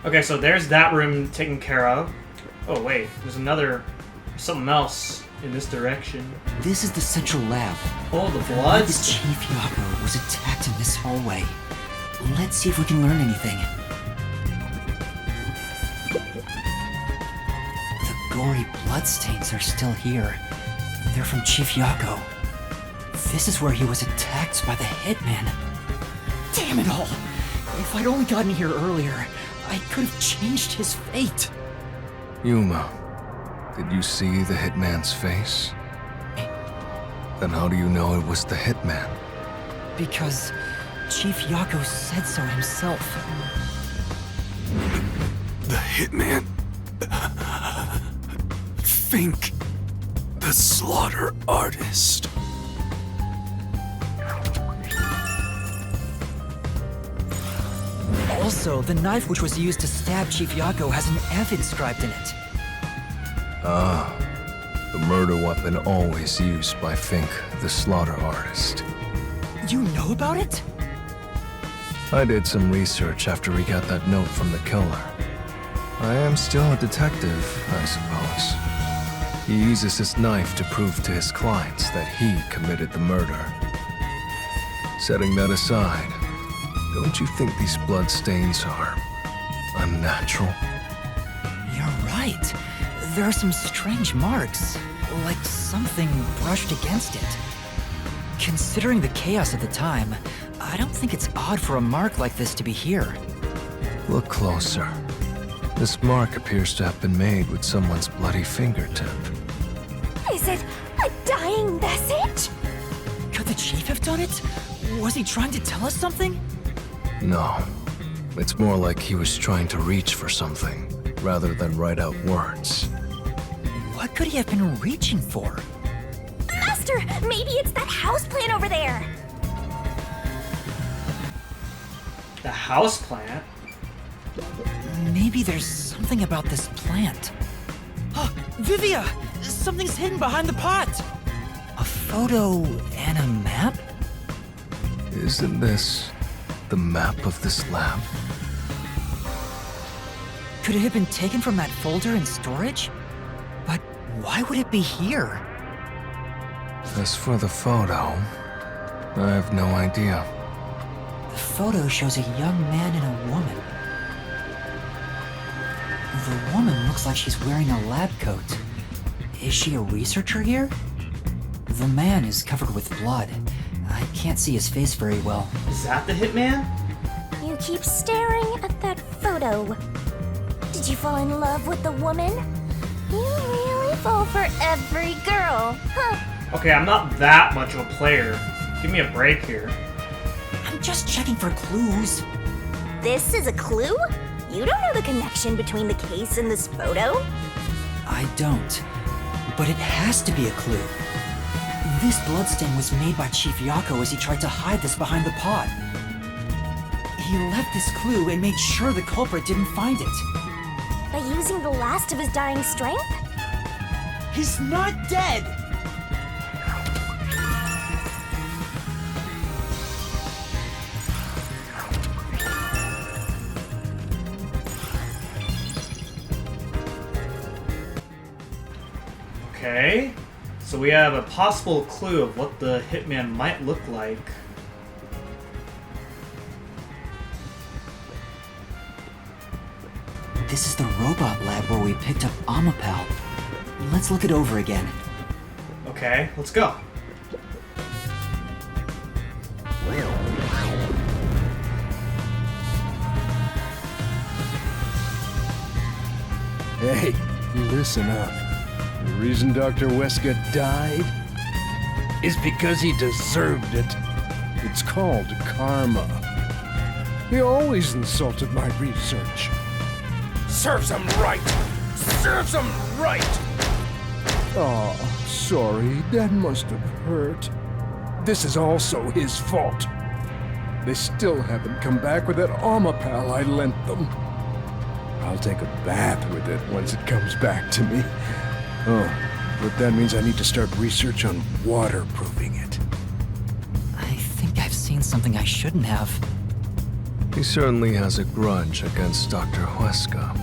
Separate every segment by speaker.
Speaker 1: Okay, so there's that room taken care of. Oh wait, there's something else in this direction.
Speaker 2: This is the central lab.
Speaker 1: Oh, the blood?
Speaker 2: This Chief Yako was attacked in this hallway. Let's see if we can learn anything. The gory bloodstains are still here. They're from Chief Yako. This is where he was attacked by the hitman. Damn it all! If I'd only gotten here earlier, I could have changed his fate.
Speaker 3: Yuma, did you see the hitman's face? Then how do you know it was the hitman?
Speaker 2: Because Chief Yako said so himself.
Speaker 3: The hitman. Fink, the slaughter artist.
Speaker 2: Also, the knife which was used to stab Chief Yako has an F inscribed in it.
Speaker 3: Ah, the murder weapon always used by Fink, the slaughter artist.
Speaker 2: You know about it?
Speaker 3: I did some research after we got that note from the killer. I am still a detective, I suppose. He uses his knife to prove to his clients that he committed the murder. Setting that aside, don't you think these bloodstains are unnatural?
Speaker 2: You're right. There are some strange marks, like something brushed against it. Considering the chaos at the time, I don't think it's odd for a mark like this to be here.
Speaker 3: Look closer. This mark appears to have been made with someone's bloody fingertip.
Speaker 4: Is it a dying message?
Speaker 2: Could the chief have done it? Was he trying to tell us something?
Speaker 3: No. It's more like he was trying to reach for something, rather than write out words.
Speaker 2: What could he have been reaching for?
Speaker 4: Master, maybe it's that houseplant over there.
Speaker 1: The houseplant?
Speaker 2: Maybe there's something about this plant. Oh, Vivia! Something's hidden behind the pot! A photo and a map?
Speaker 3: Isn't this the map of this lab?
Speaker 2: Could it have been taken from that folder in storage? But why would it be here?
Speaker 3: As for the photo, I have no idea.
Speaker 2: The photo shows a young man and a woman. The woman looks like she's wearing a lab coat. Is she a researcher here? The man is covered with blood. I can't see his face very well.
Speaker 1: Is that the hitman?
Speaker 4: You keep staring at that photo. Did you fall in love with the woman? You really fall for every girl, huh?
Speaker 1: Okay, I'm not that much of a player. Give me a break here.
Speaker 2: I'm just checking for clues.
Speaker 4: This is a clue? You don't know the connection between the case and this photo?
Speaker 2: I don't. But it has to be a clue. This bloodstain was made by Chief Yako as he tried to hide this behind the pot. He left this clue and made sure the culprit didn't find it.
Speaker 4: By using the last of his dying strength?
Speaker 2: He's not dead!
Speaker 1: Okay. So we have a possible clue of what the hitman might look like.
Speaker 2: This is the robot lab where we picked up Amapal. Let's look it over again.
Speaker 1: Okay, let's go.
Speaker 5: Hey, listen up. The reason Dr. Weska died is because he deserved it. It's called karma. He always insulted my research. Serves him right! Serves him right! Oh, sorry. That must have hurt. This is also his fault. They still haven't come back with that Amapal I lent them. I'll take a bath with it once it comes back to me. Oh, but that means I need to start research on waterproofing it.
Speaker 2: I think I've seen something I shouldn't have.
Speaker 3: He certainly has a grudge against Dr. Huesca.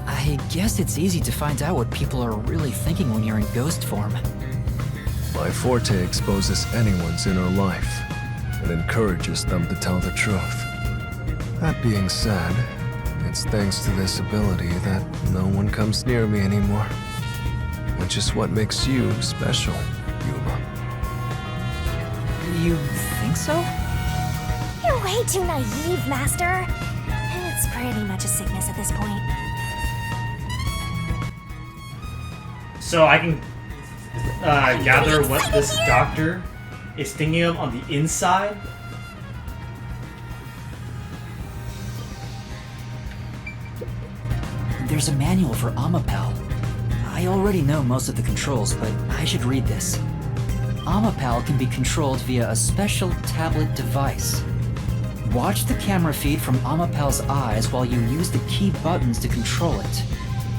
Speaker 2: I guess it's easy to find out what people are really thinking when you're in ghost form.
Speaker 3: My forte exposes anyone's inner life and encourages them to tell the truth. That being said, it's thanks to this ability that no one comes near me anymore. Which is what makes you special, Yuma.
Speaker 2: You think so?
Speaker 4: You're way too naive, Master. It's pretty much a sickness at this point.
Speaker 1: So I can gather what this doctor is thinking of on the inside.
Speaker 2: There's a manual for Amapal. I already know most of the controls, but I should read this. Amapal can be controlled via a special tablet device. Watch the camera feed from Amapal's eyes while you use the key buttons to control it.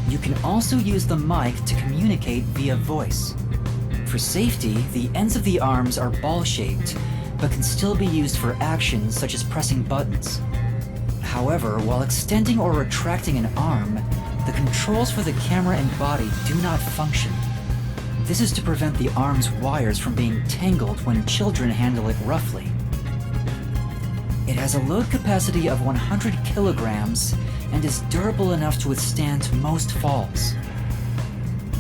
Speaker 2: You can also use the mic to communicate via voice. For safety, the ends of the arms are ball-shaped, but can still be used for actions such as pressing buttons. However, while extending or retracting an arm, the controls for the camera and body do not function. This is to prevent the arm's wires from being tangled when children handle it roughly. It has a load capacity of 100 kilograms and is durable enough to withstand most falls.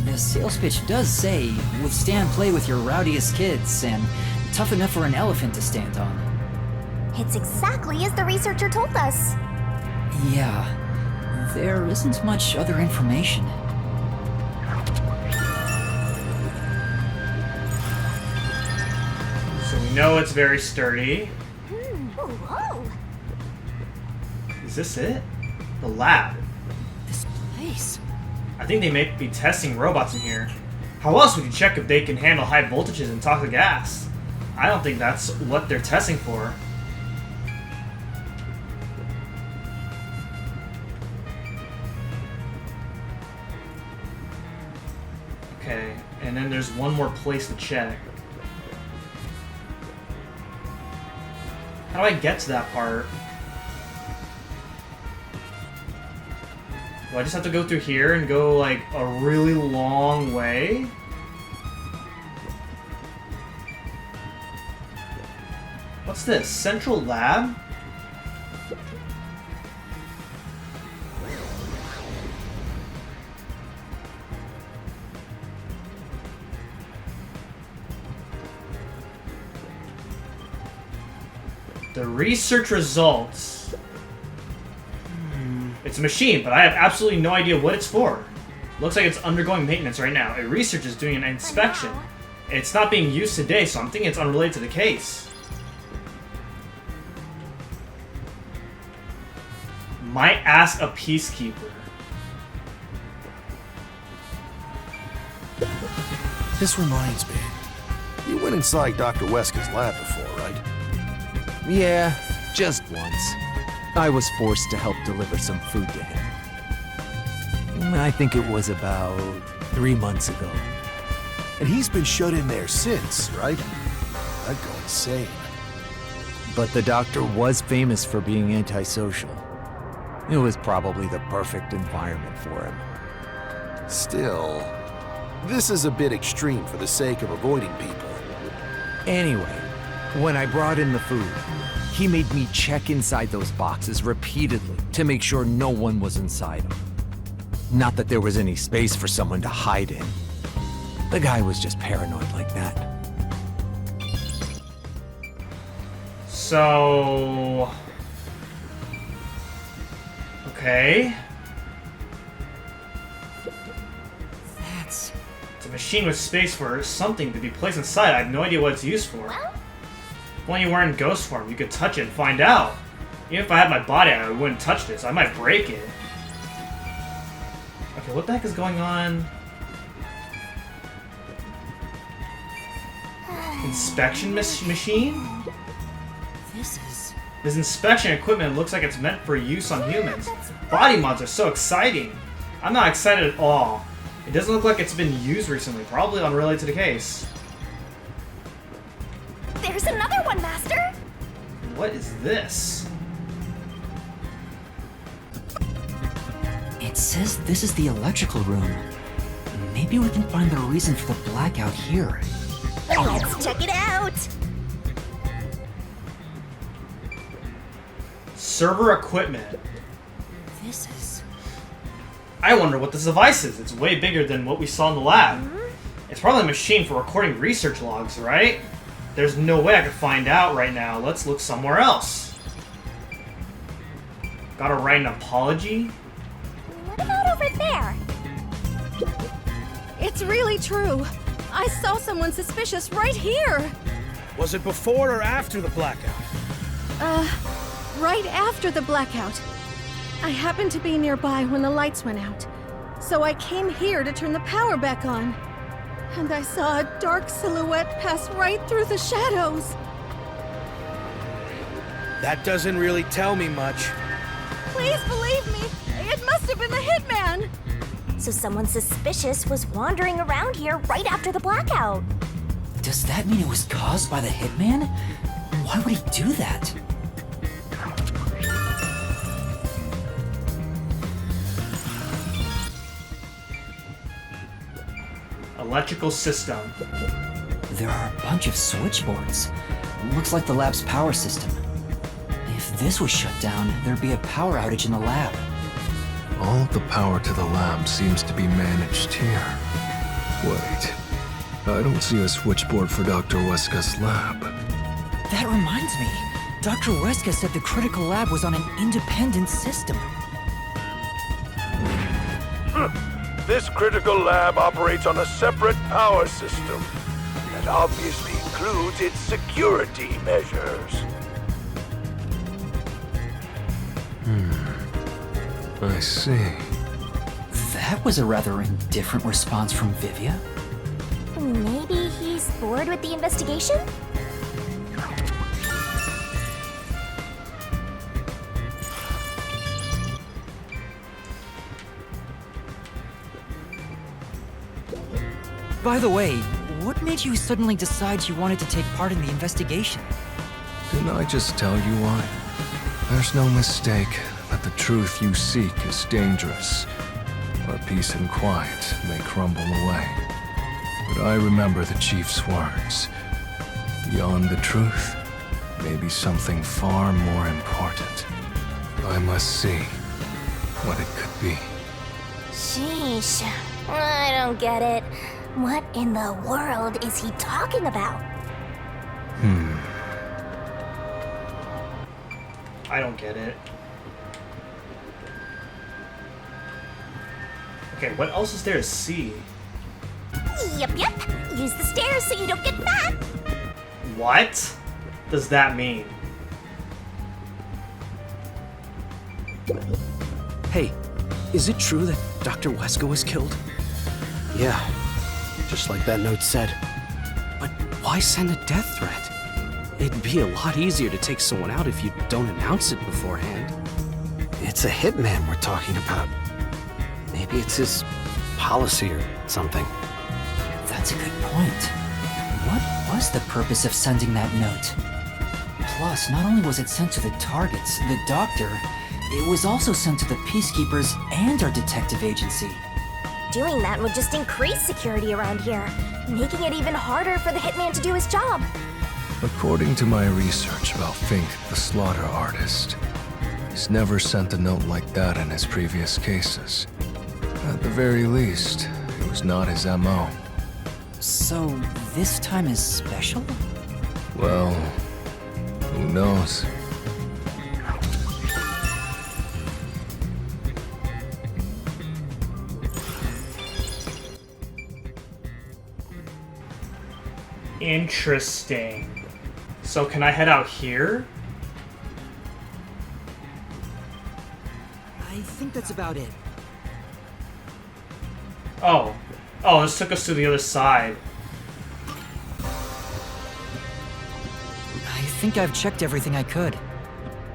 Speaker 2: The sales pitch does say, withstand play with your rowdiest kids and tough enough for an elephant to stand on.
Speaker 4: It's exactly as the researcher told us.
Speaker 2: Yeah, there isn't much other information.
Speaker 1: So we know it's very sturdy.
Speaker 4: Whoa.
Speaker 1: Is this it? The lab.
Speaker 2: This place...
Speaker 1: I think they may be testing robots in here. How else would you check if they can handle high voltages and toxic gas? I don't think that's what they're testing for. Okay, and then there's one more place to check. How do I get to that part? Do I just have to go through here and go like a really long way? What's this? Central Lab? The research results. It's a machine, but I have absolutely no idea what it's for. Looks like it's undergoing maintenance right now. A researcher is doing an inspection. It's not being used today, so I'm thinking it's unrelated to the case. Might ask a peacekeeper.
Speaker 6: This reminds me. You went inside Dr. Wesker's lab before, right?
Speaker 7: Yeah, just once. I was forced to help deliver some food to him. I think it was about 3 months ago.
Speaker 6: And he's been shut in there since, right? I'd go insane.
Speaker 7: But the doctor was famous for being antisocial. It was probably the perfect environment for him.
Speaker 6: Still, this is a bit extreme for the sake of avoiding people.
Speaker 7: Anyway, when I brought in the food, he made me check inside those boxes repeatedly to make sure no one was inside them. Not that there was any space for someone to hide in. The guy was just paranoid like that.
Speaker 1: So... Okay.
Speaker 2: That's...
Speaker 1: It's a machine with space for something to be placed inside. I have no idea what it's used for. When you weren't in ghost form, you could touch it and find out. Even if I had my body, I wouldn't touch this. I might break it. Okay, what the heck is going on? Inspection machine? This inspection equipment looks like it's meant for use on humans. Body mods are so exciting. I'm not excited at all. It doesn't look like it's been used recently, probably unrelated to the case.
Speaker 4: There's another one, Master!
Speaker 1: What is this?
Speaker 2: It says this is the electrical room. Maybe we can find the reason for the blackout here.
Speaker 4: Let's check it out!
Speaker 1: Server equipment.
Speaker 4: This is...
Speaker 1: I wonder what this device is. It's way bigger than what we saw in the lab. It's probably a machine for recording research logs, right? There's no way I could find out right now. Let's look somewhere else. Gotta write an apology?
Speaker 4: What about over there?
Speaker 8: It's really true. I saw someone suspicious right here.
Speaker 9: Was it before or after the blackout?
Speaker 8: Right after the blackout. I happened to be nearby when the lights went out, so I came here to turn the power back on. And I saw a dark silhouette pass right through the shadows.
Speaker 9: That doesn't really tell me much.
Speaker 8: Please believe me, it must have been the hitman.
Speaker 4: So someone suspicious was wandering around here right after the blackout.
Speaker 2: Does that mean it was caused by the hitman? Why would he do that?
Speaker 1: Electrical system.
Speaker 2: There are a bunch of switchboards. Looks like the lab's power system. If this was shut down, there'd be a power outage in the lab.
Speaker 3: All of the power to the lab seems to be managed here. Wait, I don't see a switchboard for Dr. Weska's lab.
Speaker 2: That reminds me. Dr. Weska said the critical lab was on an independent system.
Speaker 10: This critical lab operates on a separate power system that obviously includes its security measures.
Speaker 3: I see.
Speaker 2: That was a rather indifferent response from Vivia.
Speaker 4: Maybe he's bored with the investigation?
Speaker 2: By the way, what made you suddenly decide you wanted to take part in the investigation?
Speaker 3: Didn't I just tell you why? There's no mistake that the truth you seek is dangerous, or peace and quiet may crumble away. But I remember the chief's words. Beyond the truth may be something far more important. I must see what it could be.
Speaker 4: Sheesh. I don't get it. What in the world is he talking about?
Speaker 1: I don't get it. Okay, what else is there to see?
Speaker 4: Yep. Use the stairs so you don't get fat.
Speaker 1: What does that mean?
Speaker 9: Hey, is it true that Dr. Weska was killed?
Speaker 11: Yeah, just like that note said.
Speaker 9: But why send a death threat? It'd be a lot easier to take someone out if you don't announce it beforehand.
Speaker 11: It's a hitman we're talking about. Maybe it's his policy or something.
Speaker 2: That's a good point. What was the purpose of sending that note? Plus, not only was it sent to the targets, the doctor, it was also sent to the peacekeepers and our detective agency.
Speaker 4: Doing that would just increase security around here, making it even harder for the hitman to do his job.
Speaker 3: According to my research about Fink, the slaughter artist, he's never sent a note like that in his previous cases. At the very least, it was not his MO.
Speaker 2: So, this time is special?
Speaker 3: Well, who knows?
Speaker 1: Interesting. So can I head out here?
Speaker 2: I think that's about it.
Speaker 1: Oh, this took us to the other side.
Speaker 2: I think I've checked everything I could.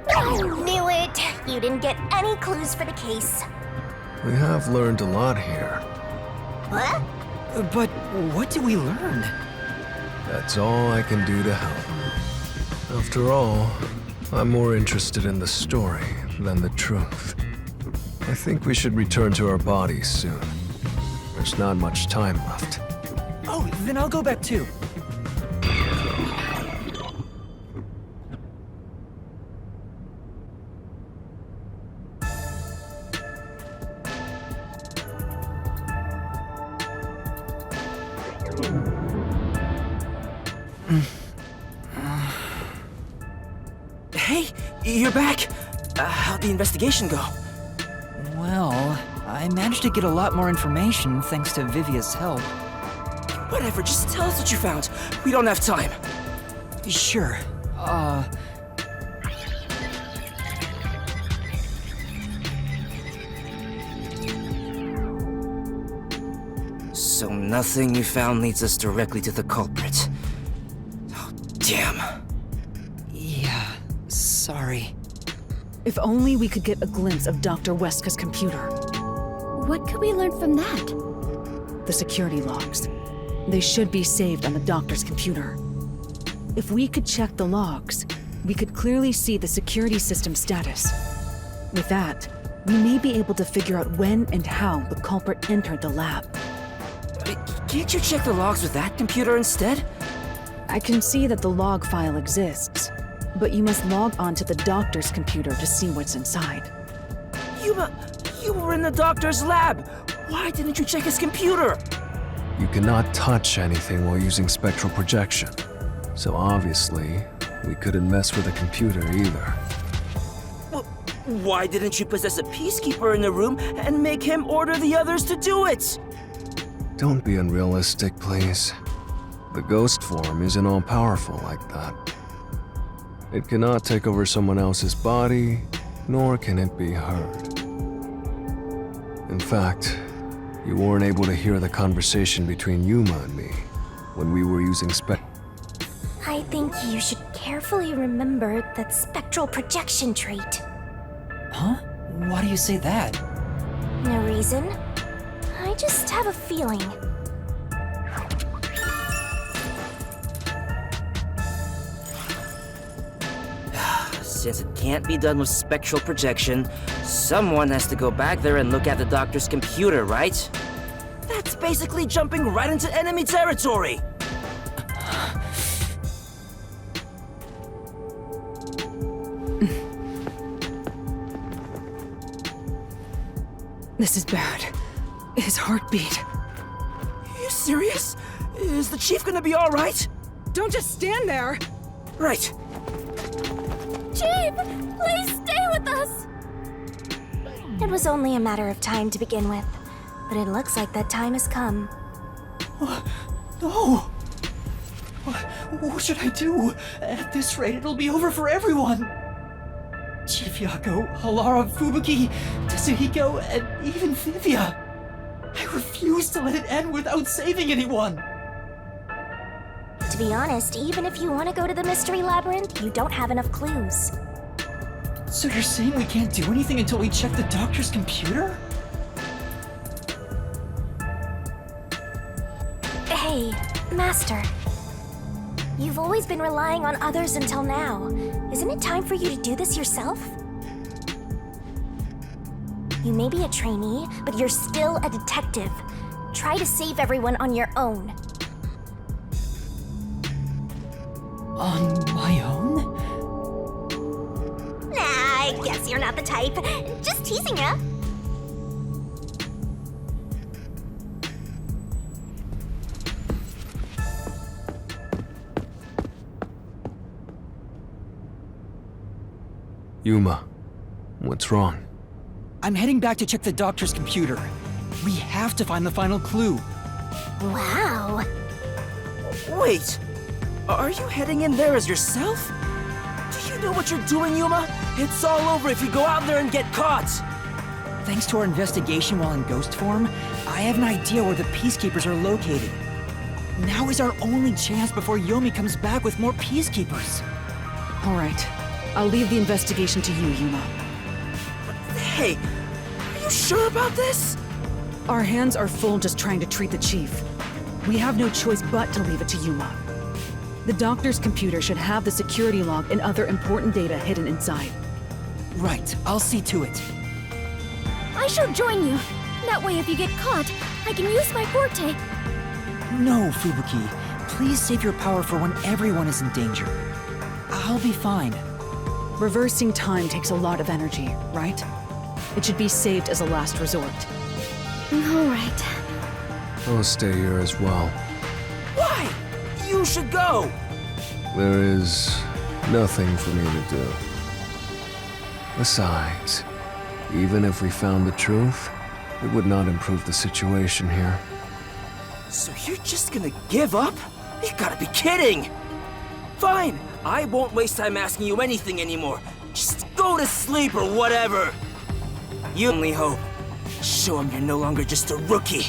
Speaker 4: I knew it! You didn't get any clues for the case.
Speaker 3: We have learned a lot here.
Speaker 4: What?
Speaker 2: But what did we learn?
Speaker 3: That's all I can do to help. After all, I'm more interested in the story than the truth. I think we should return to our bodies soon. There's not much time left.
Speaker 2: Oh, then I'll go back too.
Speaker 12: Hey, you're back. How'd the investigation go?
Speaker 2: Well, I managed to get a lot more information thanks to Vivia's help.
Speaker 12: Whatever, just tell us what you found. We don't have time.
Speaker 2: Sure.
Speaker 12: So nothing you found leads us directly to the culprit. Oh, damn.
Speaker 2: Yeah, sorry.
Speaker 8: If only we could get a glimpse of Dr. Weska's computer.
Speaker 4: What could we learn from that?
Speaker 8: The security logs. They should be saved on the doctor's computer. If we could check the logs, we could clearly see the security system status. With that, we may be able to figure out when and how the culprit entered the lab.
Speaker 12: Can't you check the logs with that computer instead?
Speaker 8: I can see that the log file exists, but you must log on to the doctor's computer to see what's inside.
Speaker 12: Yuma, you were in the doctor's lab. Why didn't you check his computer?
Speaker 3: You cannot touch anything while using spectral projection. So obviously, we couldn't mess with the computer either.
Speaker 12: Well, why didn't you possess a peacekeeper in the room and make him order the others to do it?
Speaker 3: Don't be unrealistic, please. The ghost form isn't all-powerful like that. It cannot take over someone else's body, nor can it be heard. In fact, you weren't able to hear the conversation between Yuma and me when we were using
Speaker 4: I think you should carefully remember that spectral projection trait.
Speaker 2: Huh? Why do you say that?
Speaker 4: No reason. I just have a feeling.
Speaker 12: Since it can't be done with spectral projection, someone has to go back there and look at the doctor's computer, right? That's basically jumping right into enemy territory!
Speaker 8: This is bad. His heartbeat.
Speaker 12: Are you serious? Is the chief gonna be alright?
Speaker 8: Don't just stand there!
Speaker 12: Right.
Speaker 4: Chief, please stay with us! It was only a matter of time to begin with, but it looks like that time has come.
Speaker 2: No! What should I do? At this rate, it'll be over for everyone! Chief Yako, Halara, Fubuki, Tetsuhiko, and even Vivia. I refuse to let it end without saving anyone!
Speaker 4: To be honest, even if you want to go to the Mystery Labyrinth, you don't have enough clues.
Speaker 2: So you're saying we can't do anything until we check the doctor's computer?
Speaker 4: Hey, Master. You've always been relying on others until now. Isn't it time for you to do this yourself? You may be a trainee, but you're still a detective. Try to save everyone on your own.
Speaker 2: On my own?
Speaker 4: Nah, I guess you're not the type. Just teasing ya.
Speaker 3: Yuma, what's wrong?
Speaker 2: I'm heading back to check the doctor's computer. We have to find the final clue.
Speaker 4: Wow.
Speaker 12: Wait, are you heading in there as yourself? Do you know what you're doing, Yuma? It's all over if you go out there and get caught.
Speaker 2: Thanks to our investigation while in ghost form, I have an idea where the Peacekeepers are located. Now is our only chance before Yomi comes back with more Peacekeepers.
Speaker 8: All right. I'll leave the investigation to you, Yuma.
Speaker 12: Hey, are you sure about this?
Speaker 8: Our hands are full just trying to treat the chief. We have no choice but to leave it to Yuma. The doctor's computer should have the security log and other important data hidden inside.
Speaker 2: Right, I'll see to it.
Speaker 4: I should join you. That way, if you get caught, I can use my forte.
Speaker 2: No, Fubuki. Please save your power for when everyone is in danger. I'll be fine.
Speaker 13: Reversing time takes a lot of energy, right? It should be saved as a last resort.
Speaker 4: All right.
Speaker 3: I'll stay here as well.
Speaker 12: Why? You should go!
Speaker 3: There is nothing for me to do. Besides, even if we found the truth, it would not improve the situation here.
Speaker 12: So you're just gonna give up? You gotta be kidding! Fine, I won't waste time asking you anything anymore. Just go to sleep or whatever. You only hope. Show him you're no longer just a rookie.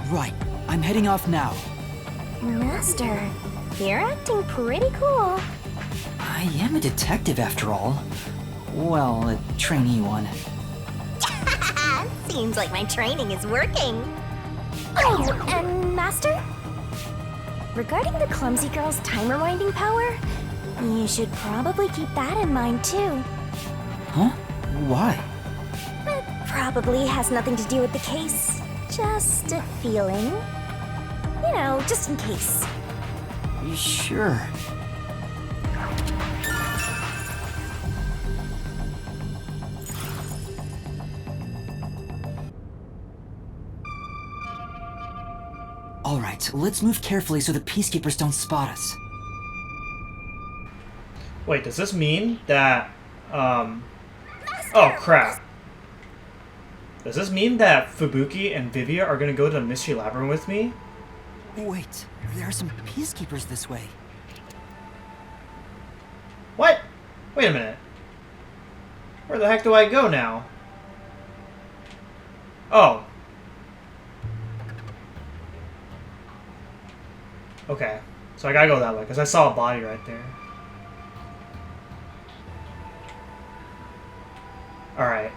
Speaker 2: Right. I'm heading off now.
Speaker 4: Master, you're acting pretty cool.
Speaker 2: I am a detective after all. Well, a trainee one.
Speaker 4: Seems like my training is working. Oh, and Master? Regarding the clumsy girl's time rewinding power, you should probably keep that in mind too.
Speaker 2: Huh? Why?
Speaker 4: It probably has nothing to do with the case. Just a feeling. You know, just in case.
Speaker 2: Sure. Alright, let's move carefully so the peacekeepers don't spot us.
Speaker 1: Wait, does this mean that, Oh, crap. Does this mean that Fubuki and Vivia are gonna go to the Mystery Labyrinth with me?
Speaker 2: Wait, there are some peacekeepers this way.
Speaker 1: What? Wait a minute. Where the heck do I go now? Oh. Okay. So I gotta go that way, because I saw a body right there. Alright.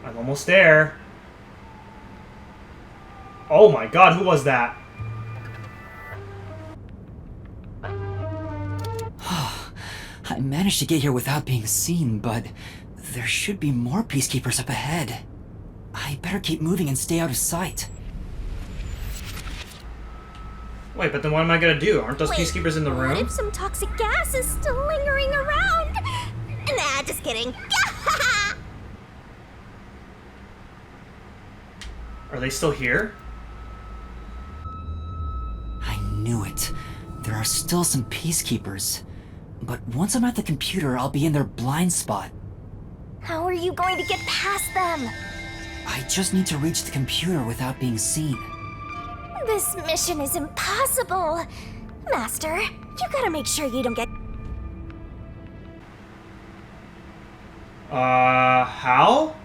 Speaker 1: I'm almost there. Oh my god, who was that?
Speaker 2: I managed to get here without being seen, but there should be more peacekeepers up ahead. I better keep moving and stay out of sight.
Speaker 1: Wait, but then what am I gonna do? Aren't those peacekeepers in the room?
Speaker 4: What if some toxic gas is still lingering around? Nah, just kidding.
Speaker 1: Are they still here?
Speaker 2: I knew it. There are still some peacekeepers. But once I'm at the computer, I'll be in their blind spot.
Speaker 4: How are you going to get past them?
Speaker 2: I just need to reach the computer without being seen.
Speaker 4: This mission is impossible. Master, you gotta make sure you don't get...
Speaker 1: How?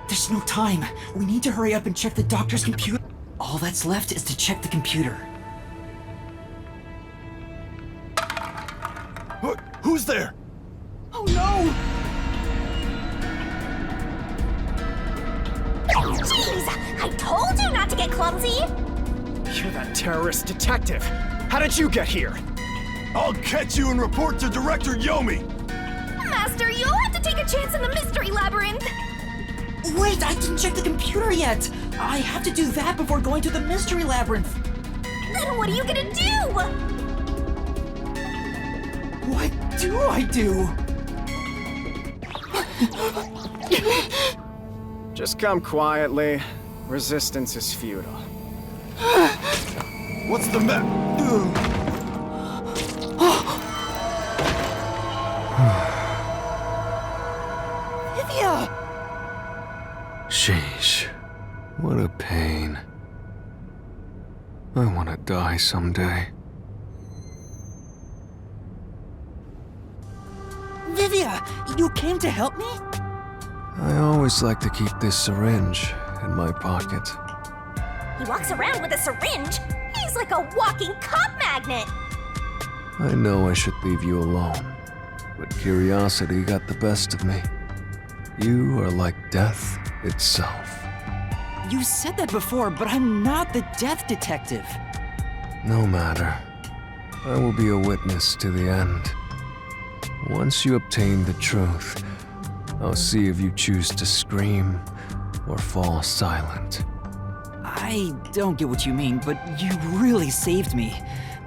Speaker 2: There's no time. We need to hurry up and check the doctor's computer. All that's left is to check the computer.
Speaker 10: Who's there?
Speaker 2: Oh no!
Speaker 4: Jeez, I told you not to get clumsy!
Speaker 14: You're that terrorist detective. How did you get here?
Speaker 10: I'll catch you and report to Director Yomi.
Speaker 4: Master, you'll have to take a chance in the Mystery Labyrinth!
Speaker 2: Wait, I didn't check the computer yet! I have to do that before going to the Mystery Labyrinth!
Speaker 4: Then what are you gonna do?
Speaker 2: What do I do?
Speaker 14: Just come quietly. Resistance is futile.
Speaker 10: What's the
Speaker 2: Vivia!
Speaker 3: Sheesh. What a pain. I want to die someday.
Speaker 2: Vivia! You came to help me?
Speaker 3: I always like to keep this syringe in my pocket.
Speaker 4: He walks around with a syringe? He's like a walking cop magnet!
Speaker 3: I know I should leave you alone, but curiosity got the best of me. You are like death itself.
Speaker 2: You said that before, but I'm not the death detective.
Speaker 3: No matter. I will be a witness to the end. Once you obtain the truth, I'll see if you choose to scream or fall silent.
Speaker 2: I don't get what you mean, but you really saved me.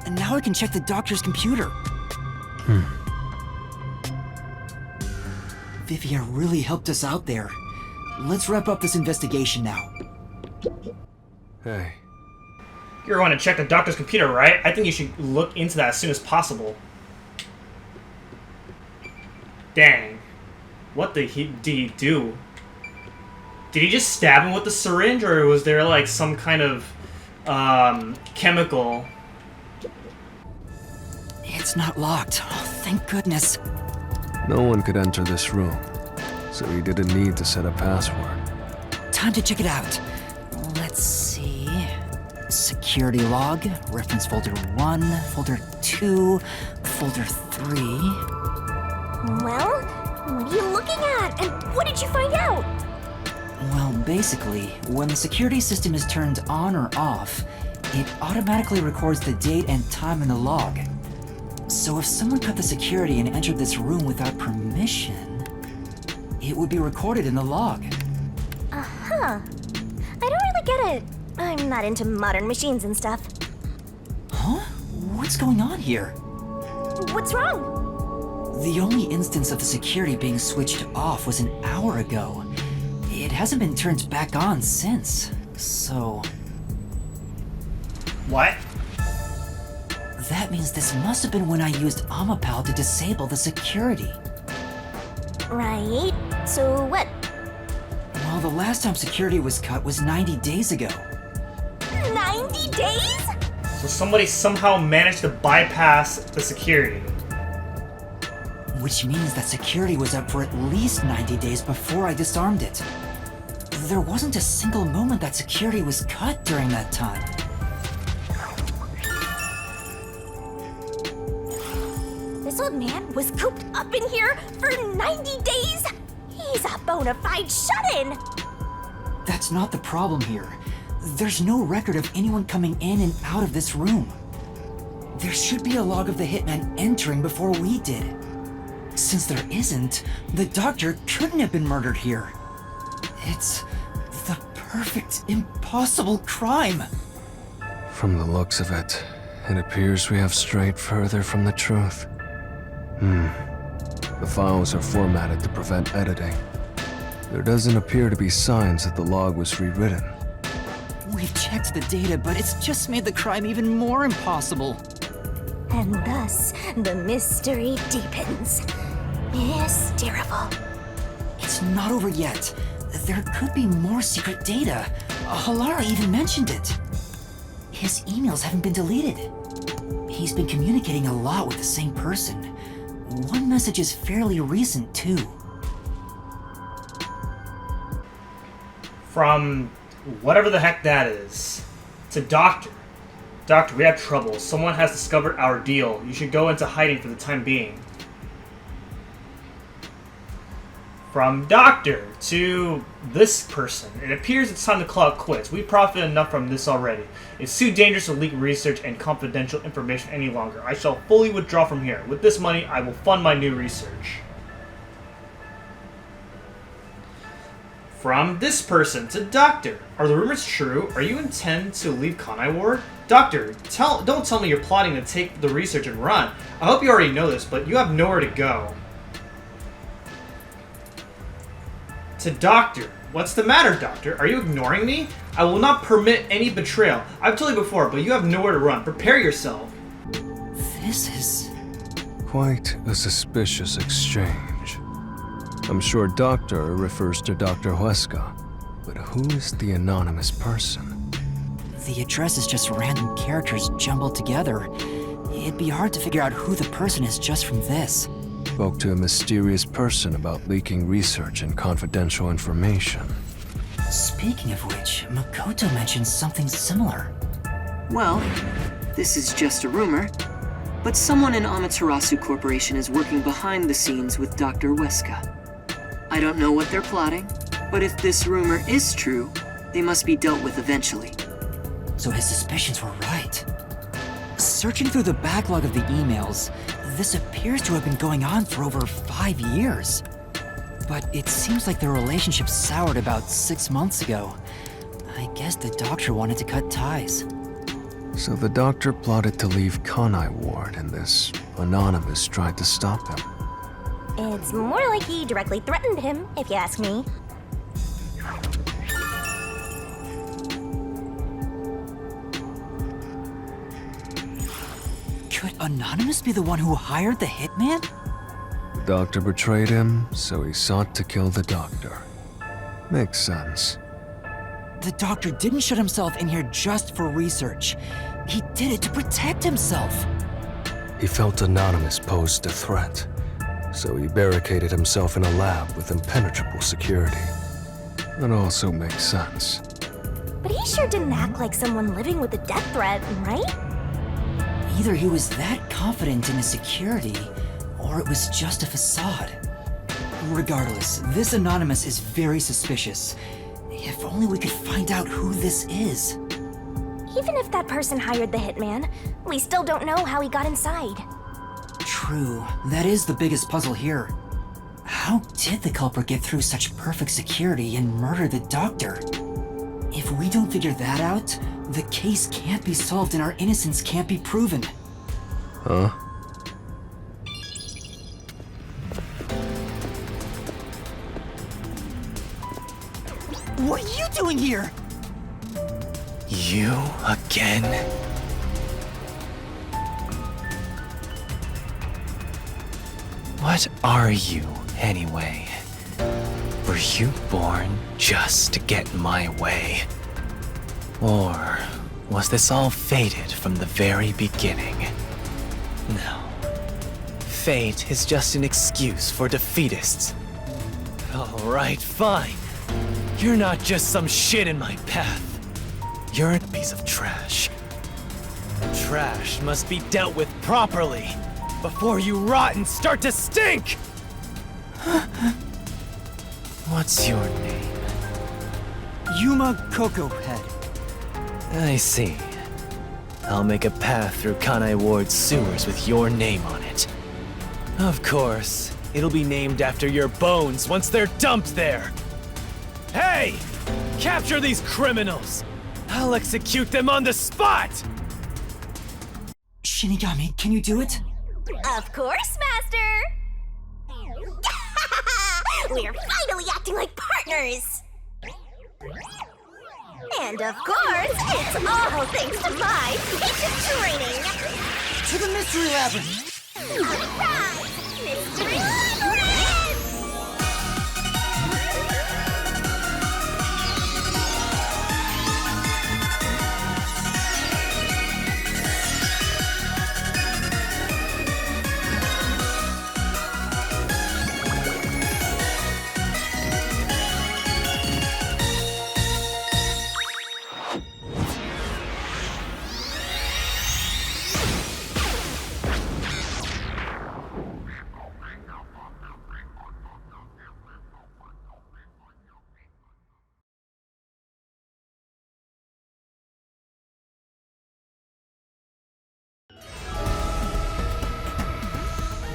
Speaker 2: And now I can check the doctor's computer. Vivia really helped us out there. Let's wrap up this investigation now.
Speaker 3: Hey.
Speaker 1: You're going to check the doctor's computer, right? I think you should look into that as soon as possible. Dang. What did he do? Did he just stab him with the syringe, or was there like some kind of chemical?
Speaker 2: It's not locked. Oh, thank goodness.
Speaker 3: No one could enter this room, so he didn't need to set a password.
Speaker 2: Time to check it out. Let's see. Security log, reference folder 1, folder 2, folder 3.
Speaker 4: Well, what are you looking at? And what did you find out?
Speaker 2: Well, basically, when the security system is turned on or off, it automatically records the date and time in the log. So if someone cut the security and entered this room without permission, it would be recorded in the log.
Speaker 4: Uh-huh. I don't really get it. I'm not into modern machines and stuff.
Speaker 2: Huh? What's going on here?
Speaker 4: What's wrong?
Speaker 2: The only instance of the security being switched off was an hour ago. It hasn't been turned back on since, so...
Speaker 1: What?
Speaker 2: That means this must have been when I used Amapal to disable the security.
Speaker 4: Right. So what?
Speaker 2: Well, the last time security was cut was 90 days ago.
Speaker 4: 90 days?
Speaker 1: So somebody somehow managed to bypass the security.
Speaker 2: Which means that security was up for at least 90 days before I disarmed it. There wasn't a single moment that security was cut during that time.
Speaker 4: This old man was cooped up in here for 90 days? He's a bona fide shut-in!
Speaker 2: That's not the problem here. There's no record of anyone coming in and out of this room. There should be a log of the hitman entering before we did. Since there isn't, the doctor couldn't have been murdered here. It's the perfect, impossible crime.
Speaker 3: From the looks of it, it appears we have strayed further from the truth. The files are formatted to prevent editing. There doesn't appear to be signs that the log was rewritten.
Speaker 2: We've checked the data, but it's just made the crime even more impossible.
Speaker 4: And thus, the mystery deepens. Hysterical.
Speaker 2: It's not over yet. There could be more secret data. Halara even mentioned it. His emails haven't been deleted. He's been communicating a lot with the same person. One message is fairly recent, too.
Speaker 1: From whatever the heck that is. To Doctor. Doctor, we have trouble. Someone has discovered our deal. You should go into hiding for the time being. From Doctor to this person. It appears it's time to call it quits. We profited enough from this already. It's too dangerous to leak research and confidential information any longer. I shall fully withdraw from here. With this money, I will fund my new research. From this person to Doctor. Are the rumors true? Are you intend to leave Kanai Ward? Doctor, don't tell me you're plotting to take the research and run. I hope you already know this, but you have nowhere to go. To Doctor. What's the matter, Doctor? Are you ignoring me? I will not permit any betrayal. I've told you before, but you have nowhere to run. Prepare yourself.
Speaker 2: This is...
Speaker 3: quite a suspicious exchange. I'm sure Doctor refers to Dr. Huesca, but who is the anonymous person?
Speaker 2: The address is just random characters jumbled together. It'd be hard to figure out who the person is just from this.
Speaker 3: Spoke to a mysterious person about leaking research and confidential information.
Speaker 2: Speaking of which, Makoto mentioned something similar.
Speaker 15: Well, this is just a rumor, but someone in Amaterasu Corporation is working behind the scenes with Dr. Huesca. I don't know what they're plotting, but if this rumor is true, they must be dealt with eventually.
Speaker 2: So his suspicions were right. Searching through the backlog of the emails, this appears to have been going on for over 5 years. But it seems like their relationship soured about 6 months ago. I guess the doctor wanted to cut ties.
Speaker 3: So the doctor plotted to leave Kanai Ward, and this Anonymous tried to stop him.
Speaker 4: It's more like he directly threatened him, if you ask me.
Speaker 2: Could Anonymous be the one who hired the hitman?
Speaker 3: The doctor betrayed him, so he sought to kill the doctor. Makes sense.
Speaker 2: The doctor didn't shut himself in here just for research. He did it to protect himself.
Speaker 3: He felt Anonymous posed a threat, so he barricaded himself in a lab with impenetrable security. That also makes sense.
Speaker 4: But he sure didn't act like someone living with a death threat, right?
Speaker 2: Either he was that confident in his security, or it was just a facade. Regardless, this Anonymous is very suspicious. If only we could find out who this is.
Speaker 4: Even if that person hired the hitman, we still don't know how he got inside.
Speaker 2: True, that is the biggest puzzle here. How did the culprit get through such perfect security and murder the doctor? If we don't figure that out, the case can't be solved and our innocence can't be proven.
Speaker 3: Huh?
Speaker 2: What are you doing here?
Speaker 16: You again? What are you, anyway? Were you born just to get my way? Or was this all fated from the very beginning? No. Fate is just an excuse for defeatists. Alright, fine. You're not just some shit in my path. You're a piece of trash. Trash must be dealt with properly before you rot and start to stink! What's your name?
Speaker 2: Yuma Kokohead.
Speaker 16: I see. I'll make a path through Kanai Ward's sewers with your name on it. Of course, it'll be named after your bones once they're dumped there! Hey! Capture these criminals! I'll execute them on the spot!
Speaker 2: Shinigami, can you do it?
Speaker 4: Of course, Master! We're finally acting like partners! And of course, it's all thanks to my patient training!
Speaker 2: To the Mystery Labyrinth!
Speaker 4: Alright! Mystery Labyrinth!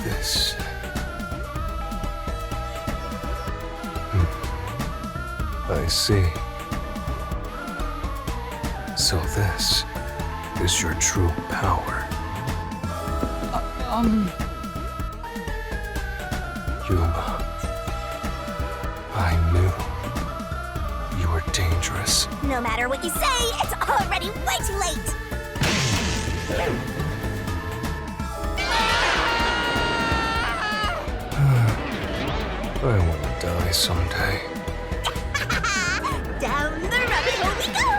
Speaker 3: This... I see. So this is your true power. Yuma. I knew you were dangerous.
Speaker 4: No matter what you say, it's already way too late!
Speaker 3: I want to die someday.
Speaker 4: Down the rabbit hole we go!